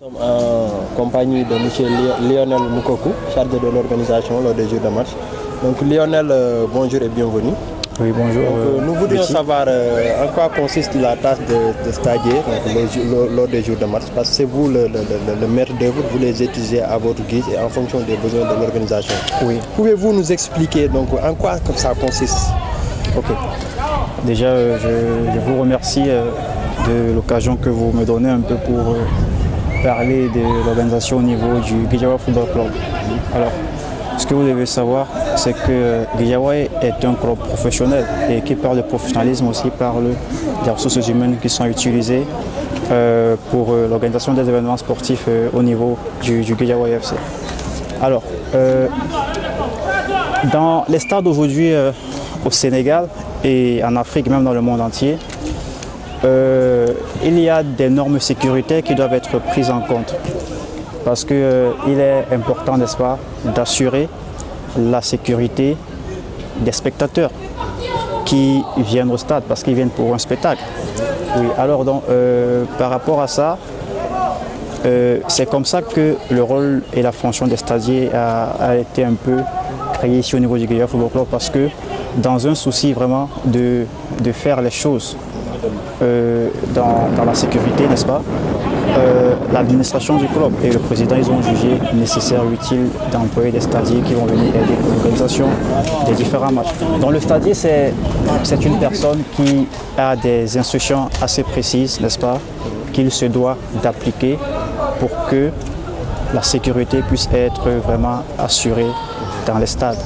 Nous sommes en compagnie de M. Lionel Moukokou, chargé de l'organisation lors des jours de match. Donc Lionel, bonjour et bienvenue. Oui, bonjour. Nous voudrions savoir en quoi consiste la tâche de stagiaire lors des jours de match, parce que c'est vous le maître d'œuvre, vous les utilisez à votre guise et en fonction des besoins de l'organisation. Oui. Pouvez-vous nous expliquer donc en quoi ça consiste? Ok. Déjà, je vous remercie de l'occasion que vous me donnez un peu pour parler de l'organisation au niveau du Guédiawaye Football Club. Alors, ce que vous devez savoir, c'est que Guédiawaye est un club professionnel et qui parle de professionnalisme aussi parle des ressources humaines qui sont utilisées pour l'organisation des événements sportifs au niveau du Guédiawaye FC. Alors, dans les stades aujourd'hui au Sénégal et en Afrique, même dans le monde entier, il y a des normes sécuritaires qui doivent être prises en compte. Parce qu'il est important, n'est-ce pas, d'assurer la sécurité des spectateurs qui viennent au stade, parce qu'ils viennent pour un spectacle. Oui, alors donc, par rapport à ça, c'est comme ça que le rôle et la fonction des stagiaires a été un peu créé ici au niveau du Guédiawaye Football Club, parce que dans un souci vraiment de faire les choses dans la sécurité, n'est-ce pas, l'administration du club et le président, ils ont jugé nécessaire ou utile d'employer des stagiaires qui vont venir aider pour l'organisation des différents matchs. Donc le stagiaire, c'est une personne qui a des instructions assez précises, n'est-ce pas, qu'il se doit d'appliquer pour que la sécurité puisse être vraiment assurée dans les stades.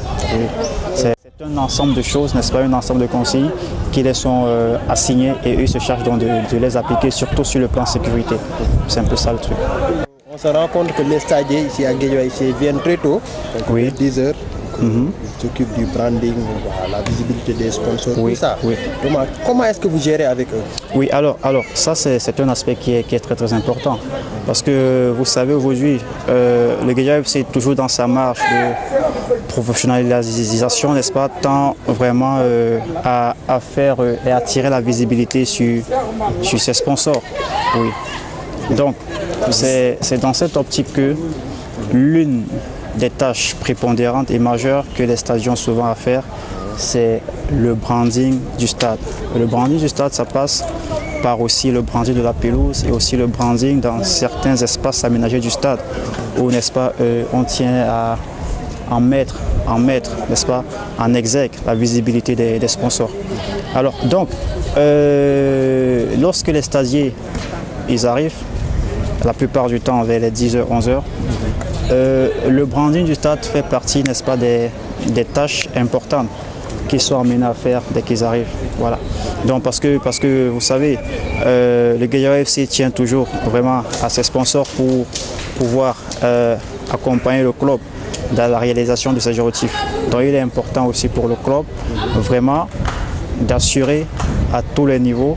C'est un ensemble de choses, n'est-ce pas, un ensemble de consignes qui les sont assignés et eux se chargent donc de les appliquer, surtout sur le plan sécurité. C'est un peu ça le truc. On se rend compte que les stagiaires ici à Guédiawaye viennent très tôt, donc oui. 10 heures. Ils s'occupent du branding, la visibilité des sponsors, oui. tout ça. Oui. Comment est-ce que vous gérez avec eux? Oui, alors ça c'est un aspect qui est très important. Parce que vous savez aujourd'hui, le Guédiawaye c'est toujours dans sa marche de professionnalisation, n'est-ce pas, tant vraiment à faire et attirer la visibilité sur ses sponsors. Oui. Donc c'est dans cette optique que l'une des tâches prépondérantes et majeures que les stades ont souvent à faire, c'est le branding du stade. Le branding du stade, ça passe par aussi le branding de la pelouse et aussi le branding dans certains espaces aménagés du stade où, n'est-ce pas, on tient à en mettre, n'est-ce pas, en exergue la visibilité des sponsors. Alors donc, lorsque les stagiaires ils arrivent, la plupart du temps vers les 10h, 11h, le branding du stade fait partie, n'est-ce pas, des tâches importantes qu'ils sont amenés à faire dès qu'ils arrivent. Voilà. Donc parce que vous savez, le Guédiawaye FC tient toujours vraiment à ses sponsors pour pouvoir accompagner le club dans la réalisation de ses objectifs. Donc il est important aussi pour le club vraiment d'assurer à tous les niveaux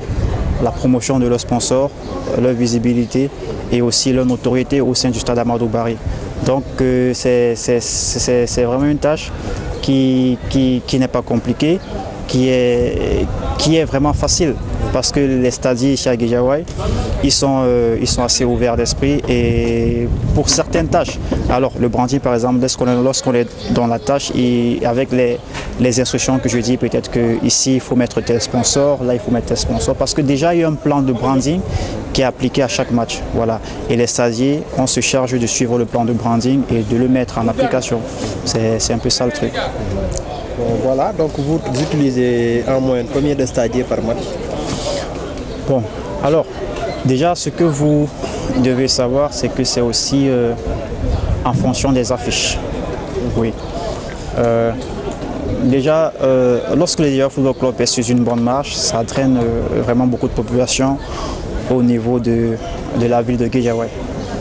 la promotion de leurs sponsors, leur visibilité et aussi leur notoriété au sein du stade Amadou Barry. Donc c'est vraiment une tâche qui n'est pas compliquée, qui est vraiment facile parce que les stagiaires ici à Guédiawaye, ils sont assez ouverts d'esprit et pour certaines tâches. Alors le branding par exemple, lorsqu'on est dans la tâche et avec les instructions que je dis, peut-être qu'ici il faut mettre tel sponsor, là il faut mettre tel sponsor, parce que déjà il y a un plan de branding qui est appliqué à chaque match. Voilà. Et les stagiaires, on se charge de suivre le plan de branding et de le mettre en application. C'est un peu ça le truc. Bon, voilà, donc vous utilisez en moyenne combien de stagiaires par match? Bon, alors, déjà ce que vous devez savoir, c'est que c'est aussi en fonction des affiches. Oui. Déjà, lorsque le Guédiawaye Football Club est sur une bonne marche, ça draine vraiment beaucoup de population au niveau de la ville de Guédiawaye.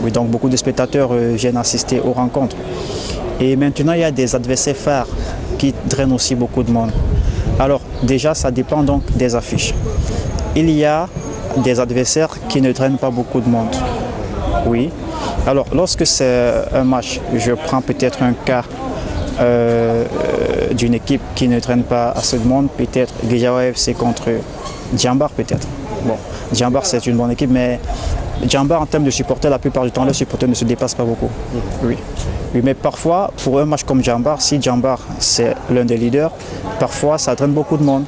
Oui, donc beaucoup de spectateurs viennent assister aux rencontres. Et maintenant, il y a des adversaires phares qui drainent aussi beaucoup de monde. Alors, déjà, ça dépend donc des affiches. Il y a des adversaires qui ne drainent pas beaucoup de monde. Oui. Alors, lorsque c'est un match, je prends peut-être un cas d'une équipe qui ne draine pas assez de monde, peut-être Guédiawaye FC contre Djambar peut-être. Bon, Djambar c'est une bonne équipe, mais Djambar, en termes de supporters, la plupart du temps, les supporters ne se dépassent pas beaucoup. Oui. Oui, mais parfois, pour un match comme Djambar, si Djambar c'est l'un des leaders, parfois ça traîne beaucoup de monde.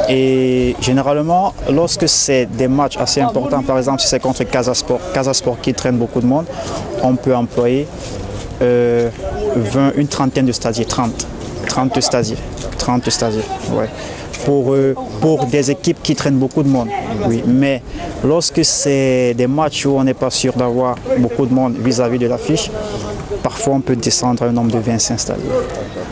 Et généralement, lorsque c'est des matchs assez importants, par exemple si c'est contre Casa Sport qui traîne beaucoup de monde, on peut employer une trentaine de stadiers, 30 stadiers, ouais. Pour des équipes qui traînent beaucoup de monde. Oui. Mais lorsque c'est des matchs où on n'est pas sûr d'avoir beaucoup de monde vis-à-vis de l'affiche, parfois on peut descendre à un nombre de 25 stadiers.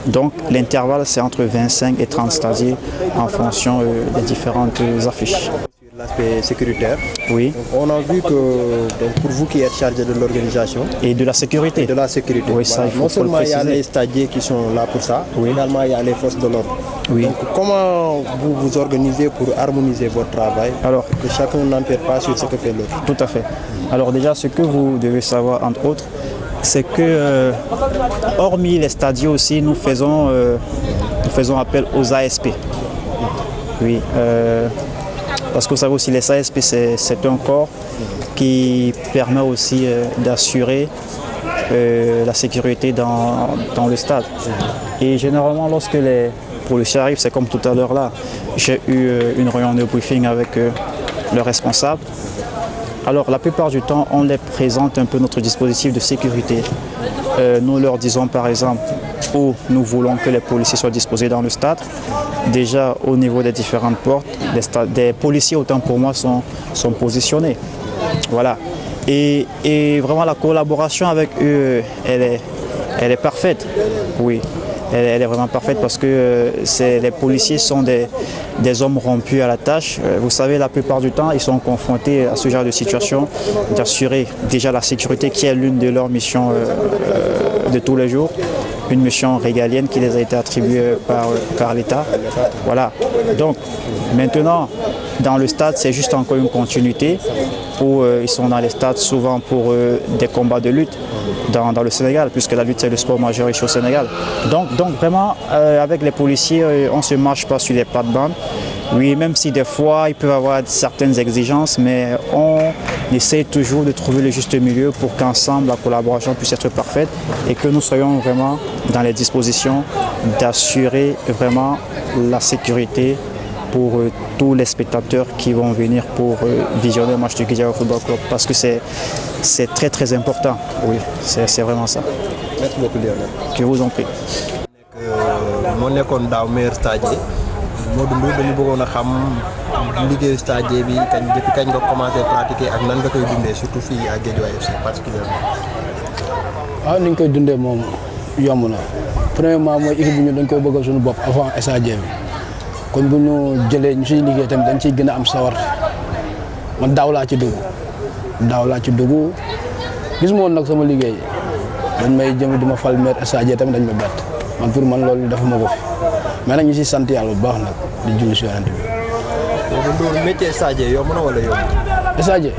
Donc l'intervalle c'est entre 25 et 30 stadiers en fonction des différentes affiches. L'aspect sécuritaire. Oui. Donc, on a vu que donc, pour vous qui êtes chargé de l'organisation et de la sécurité. De la sécurité. Oui, ça, il faut non seulement le il y a les stadiers qui sont là pour ça, oui. Également il y a les forces de l'ordre. Oui. Donc comment vous vous organisez pour harmoniser votre travail, alors, que chacun n'empire pas sur ce que fait l'autre? Tout à fait. Alors déjà, ce que vous devez savoir, entre autres, c'est que hormis les stadiers aussi, nous faisons appel aux ASP. Oui. Parce que vous savez aussi, les ASP, c'est un corps qui permet aussi d'assurer la sécurité dans le stade. Et généralement, lorsque les policiers arrivent, c'est comme tout à l'heure là, j'ai eu une réunion de briefing avec le responsable. Alors, la plupart du temps, on les présente un peu notre dispositif de sécurité. Nous leur disons par exemple où nous voulons que les policiers soient disposés dans le stade. Déjà au niveau des différentes portes, des policiers autant pour moi sont positionnés. Voilà. Et vraiment la collaboration avec eux, elle est parfaite. Oui. Elle est vraiment parfaite parce que les policiers sont des hommes rompus à la tâche. Vous savez, la plupart du temps, ils sont confrontés à ce genre de situation, d'assurer déjà la sécurité qui est l'une de leurs missions de tous les jours, une mission régalienne qui les a été attribuée par l'État. Voilà. Donc maintenant, dans le stade, c'est juste encore une continuité où ils sont dans les stades souvent pour des combats de lutte dans le Sénégal, puisque la lutte c'est le sport majeur ici au Sénégal. Donc vraiment, avec les policiers, on ne se marche pas sur les plates-bandes. Oui, même si des fois ils peuvent avoir certaines exigences, mais on essaie toujours de trouver le juste milieu pour qu'ensemble la collaboration puisse être parfaite et que nous soyons vraiment dans les dispositions d'assurer vraiment la sécurité pour tous les spectateurs qui vont venir pour visionner le match du Guédiawaye Football Club, parce que c'est très très important. Oui, c'est vraiment ça. Merci beaucoup Lionel. Je vous en prie. moo nekkoon daaw meilleur stagiaire Modou Ndour dañu bëggoon a xam liggéeyu stagiaire bi depuis kañ nga commencé pratiquer ak nan nga koy dundee surtout fii à Guédiawaye FC particulièrement. waaw ni ñu koy dundee moom yomb na premièrement mooy équipe bi ñu dañ koy bëggal suñu bopp avant stagiaire bi kon bu ñu jëlee ñu suñu liggéey tamit dañ ciy gën a am sawar man daaw laa ci dugg gis ma woon nag sama liggéey dañ may jëm di ma fal maire stagiaire tamit dañ ma bett man pour man loolu dafa ma ko fi mais nag ñu si sant yàlla bu baax nag di julli si yonent bi. donc métier stagiaire yomb na wala yomb. stagiaire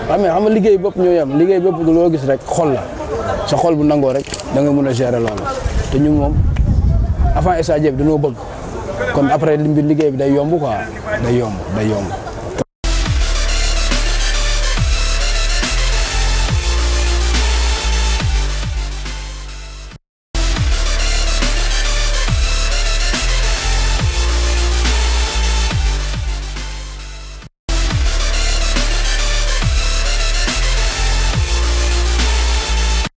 waaw mais xam nga liggéey bopp ñoo yem liggéey bopp loo gis rek xol la sa xol bu nangoo rek da nga mën a gérer loolu te ñun moom avant stagiaire bi dañoo bëgg kon après liggéey bi day yomb quoi day yomb.